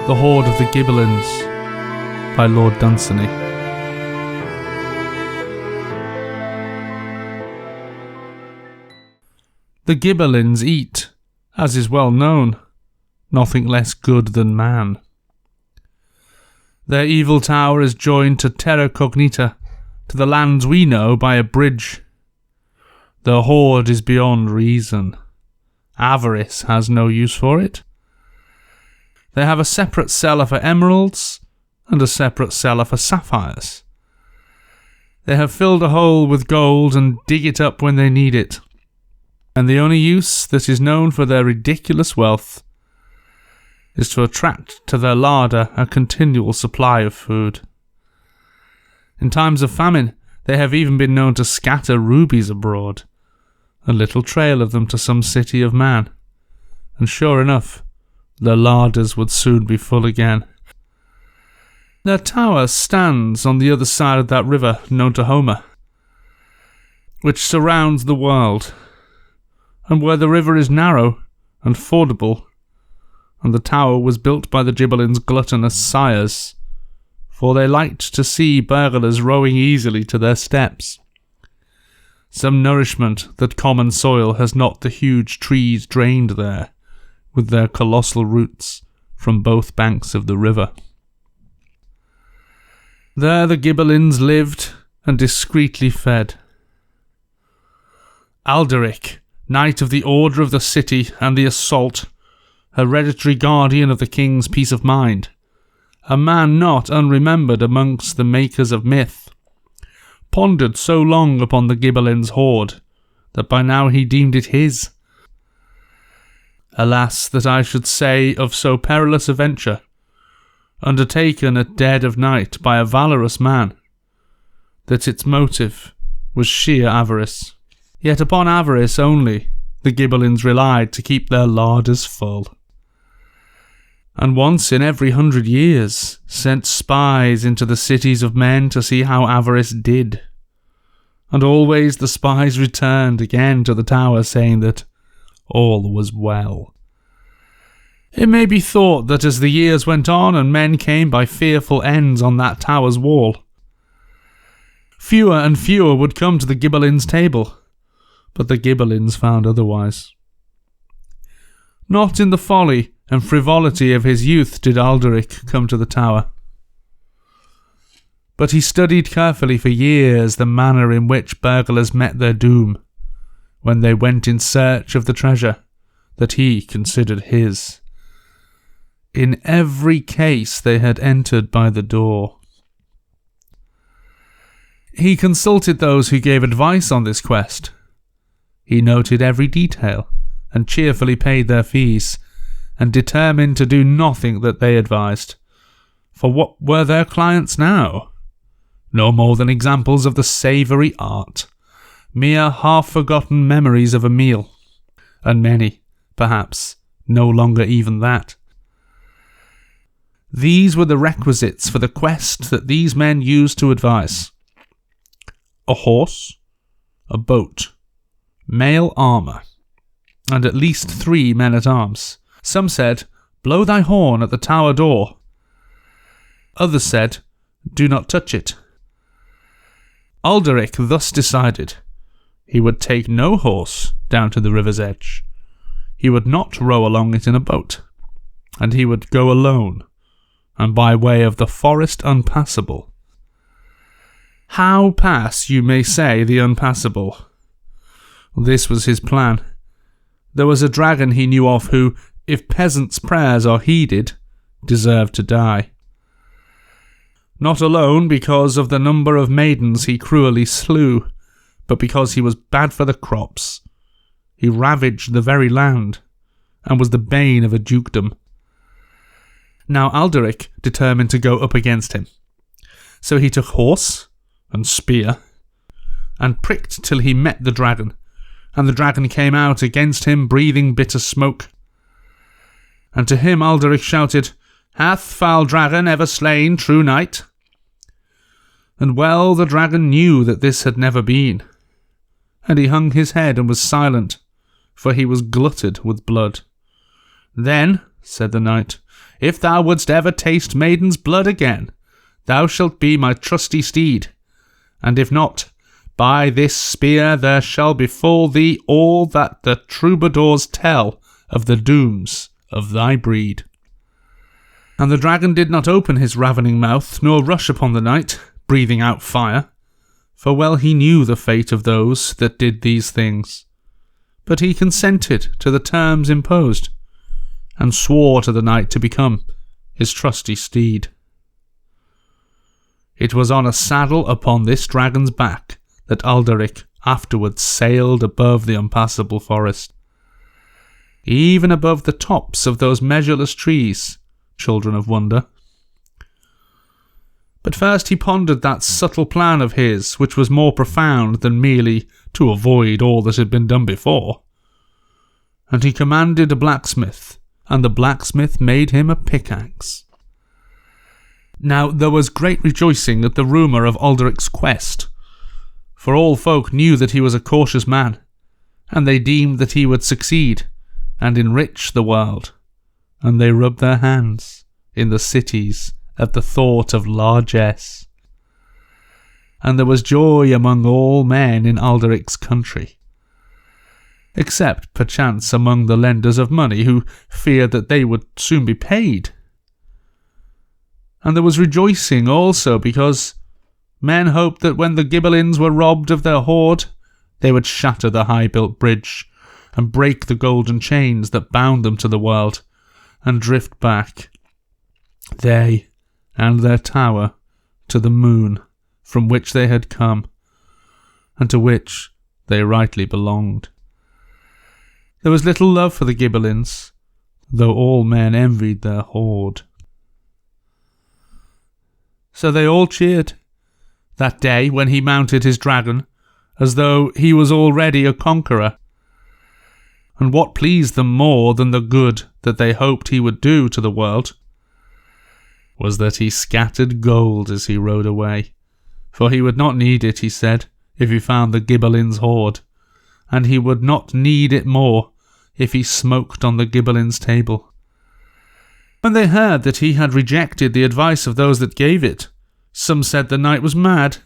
The Hoard of the Gibbelins by Lord Dunsany. The Gibbelins eat, as is well known, nothing less good than man. Their evil tower is joined to terra cognita, to the lands we know, by a bridge. The hoard is beyond reason. Avarice has no use for it. They have a separate cellar for emeralds and a separate cellar for sapphires. They have filled a hole with gold and dig it up when they need it. And the only use that is known for their ridiculous wealth is to attract to their larder a continual supply of food. In times of famine, they have even been known to scatter rubies abroad, a little trail of them to some city of man, and sure enough, their larders would soon be full again. Their tower stands on the other side of that river known to Homer, which surrounds the world, and where the river is narrow and fordable, and the tower was built by the Gibbelins' gluttonous sires, for they liked to see burglars rowing easily to their steps. Some nourishment that common soil has not the huge trees drained there, with their colossal roots from both banks of the river. There the Gibbelins lived and discreetly fed. Alderic, Knight of the Order of the City and the Assault, hereditary guardian of the king's peace of mind, a man not unremembered amongst the makers of myth, pondered so long upon the Gibbelins' hoard that by now he deemed it his. Alas, that I should say of so perilous a venture, undertaken at dead of night by a valorous man, that its motive was sheer avarice. Yet upon avarice only the Gibbelins relied to keep their larders full, and once in every 100 years sent spies into the cities of men to see how avarice did, and always the spies returned again to the tower saying that all was well. It may be thought that as the years went on and men came by fearful ends on that tower's wall, fewer and fewer would come to the Gibbelins' table, but the Gibbelins found otherwise. Not in the folly and frivolity of his youth did Alderic come to the tower, but he studied carefully for years the manner in which burglars met their doom when they went in search of the treasure that he considered his. In every case they had entered by the door. He consulted those who gave advice on this quest. He noted every detail and cheerfully paid their fees, and determined to do nothing that they advised. For what were their clients now? No more than examples of the savoury art, mere half-forgotten memories of a meal, and many, perhaps, no longer even that. These were the requisites for the quest that these men used to advise: a horse, a boat, mail armour, and at least 3 men-at-arms. Some said, "Blow thy horn at the tower door." Others said, "Do not touch it." Alderic thus decided. He would take no horse down to the river's edge. He would not row along it in a boat, and he would go alone, and by way of the forest unpassable. How pass, you may say, the unpassable? This was his plan. There was a dragon he knew of who, if peasants' prayers are heeded, deserved to die. Not alone because of the number of maidens he cruelly slew, but because he was bad for the crops. He ravaged the very land, and was the bane of a dukedom. Now Alderic determined to go up against him. So he took horse and spear, and pricked till he met the dragon, and the dragon came out against him breathing bitter smoke. And to him Alderic shouted, "Hath foul dragon ever slain true knight?" And well the dragon knew that this had never been, and he hung his head and was silent, for he was glutted with blood. "Then," said the knight, if thou wouldst ever taste maiden's blood again, thou shalt be my trusty steed, and if not, by this spear there shall befall thee all that the troubadours tell of the dooms of thy breed." And the dragon did not open his ravening mouth, nor rush upon the knight, breathing out fire, for well he knew the fate of those that did these things. But he consented to the terms imposed, and swore to the knight to become his trusty steed. It was on a saddle upon this dragon's back that Alderic afterwards sailed above the impassable forest, even above the tops of those measureless trees, children of wonder. But first he pondered that subtle plan of his, which was more profound than merely to avoid all that had been done before. And he commanded a blacksmith, and the blacksmith made him a pickaxe. Now there was great rejoicing at the rumour of Alderic's quest, for all folk knew that he was a cautious man, and they deemed that he would succeed and enrich the world, and they rubbed their hands in the cities at the thought of largesse. And there was joy among all men in Alderic's country, except perchance among the lenders of money, who feared that they would soon be paid. And there was rejoicing also because men hoped that when the Gibbelins were robbed of their hoard, they would shatter the high-built bridge and break the golden chains that bound them to the world, and drift back, they and their tower, to the moon from which they had come, and to which they rightly belonged. There was little love for the Gibbelins, though all men envied their hoard. So they all cheered that day when he mounted his dragon, as though he was already a conqueror. And what pleased them more than the good that they hoped he would do to the world was that he scattered gold as he rode away, for he would not need it, he said, if he found the Gibbelins' hoard, and he would not need it more if he smoked on the Gibbelins' table. When they heard that he had rejected the advice of those that gave it, some said the knight was mad,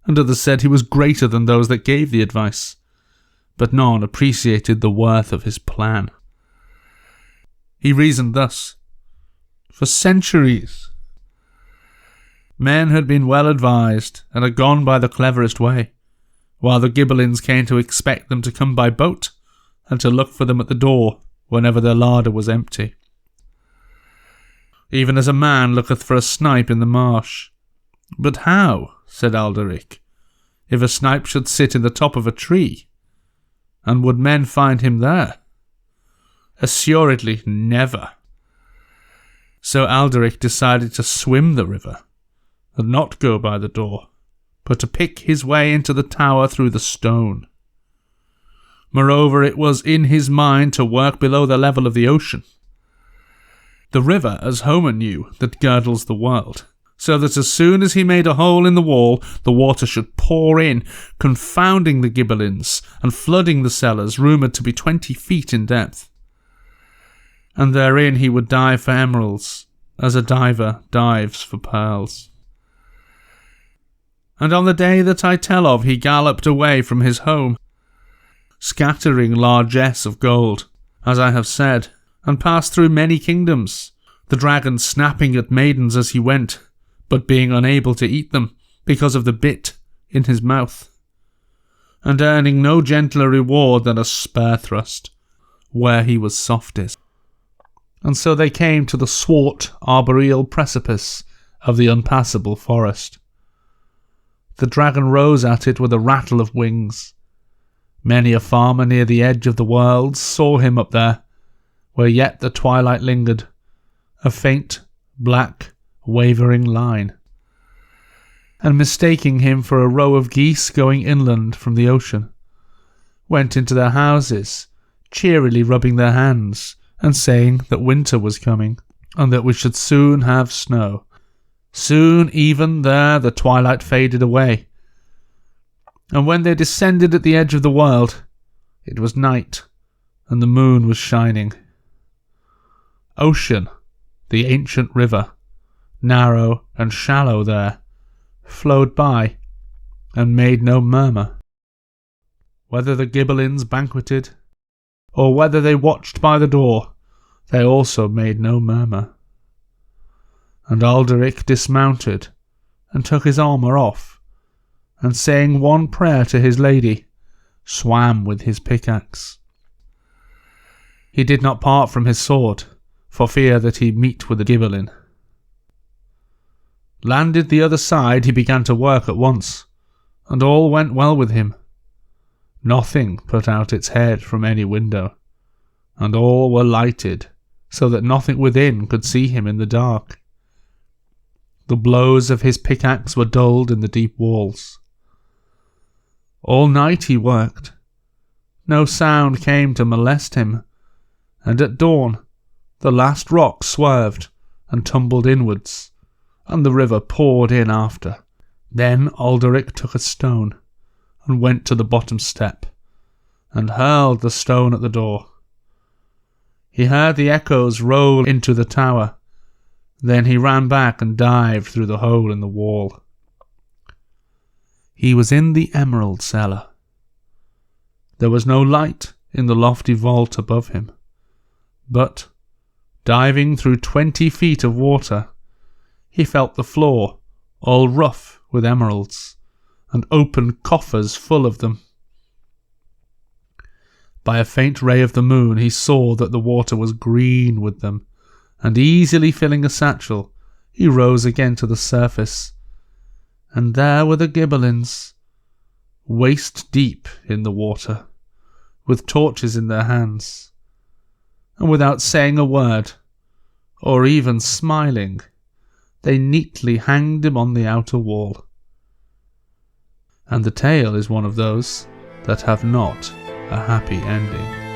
and others said he was greater than those that gave the advice, but none appreciated the worth of his plan. He reasoned thus. For centuries, men had been well advised and had gone by the cleverest way, while the Gibbelins came to expect them to come by boat and to look for them at the door whenever their larder was empty. Even as a man looketh for a snipe in the marsh. But how, said Alderic, if a snipe should sit in the top of a tree? And would men find him there? Assuredly never. So Alderic decided to swim the river, and not go by the door, but to pick his way into the tower through the stone. Moreover, it was in his mind to work below the level of the ocean, the river, as Homer knew, that girdles the world, so that as soon as he made a hole in the wall, the water should pour in, confounding the Gibbelins and flooding the cellars rumoured to be 20 feet in depth. And therein he would dive for emeralds, as a diver dives for pearls. And on the day that I tell of, he galloped away from his home, scattering largesse of gold, as I have said, and passed through many kingdoms, the dragon snapping at maidens as he went, but being unable to eat them because of the bit in his mouth, and earning no gentler reward than a spur thrust, where he was softest. And so they came to the swart arboreal precipice of the unpassable forest. The dragon rose at it with a rattle of wings. Many a farmer near the edge of the world saw him up there, where yet the twilight lingered, a faint, black, wavering line, and mistaking him for a row of geese going inland from the ocean, went into their houses, cheerily rubbing their hands, and saying that winter was coming, and that we should soon have snow. Soon even there the twilight faded away, and when they descended at the edge of the world, it was night, and the moon was shining. Ocean, The ancient river, narrow and shallow there, flowed by and made no murmur. Whether the Gibbelins banqueted, or whether they watched by the door, they also made no murmur. And Alderic dismounted, and took his armour off, and saying one prayer to his lady, swam with his pickaxe. He did not part from his sword, for fear that he meet with a Gibbelin. Landed the other side, he began to work at once, and all went well with him. Nothing put out its head from any window, and all were lighted, so that nothing within could see him in the dark. The blows of his pickaxe were dulled in the deep walls. All night he worked. No sound came to molest him, and at dawn the last rock swerved and tumbled inwards, and the river poured in after. Then Alderic took a stone, and went to the bottom step, and hurled the stone at the door. He heard the echoes roll into the tower. Then he ran back and dived through the hole in the wall. He was in the emerald cellar. There was no light in the lofty vault above him, but, diving through 20 feet of water, he felt the floor all rough with emeralds, and open coffers full of them. By a faint ray of the moon he saw that the water was green with them, and easily filling a satchel, he rose again to the surface, and there were the Gibbelins, waist deep in the water, with torches in their hands, and without saying a word, or even smiling, they neatly hanged him on the outer wall. And the tale is one of those that have not a happy ending.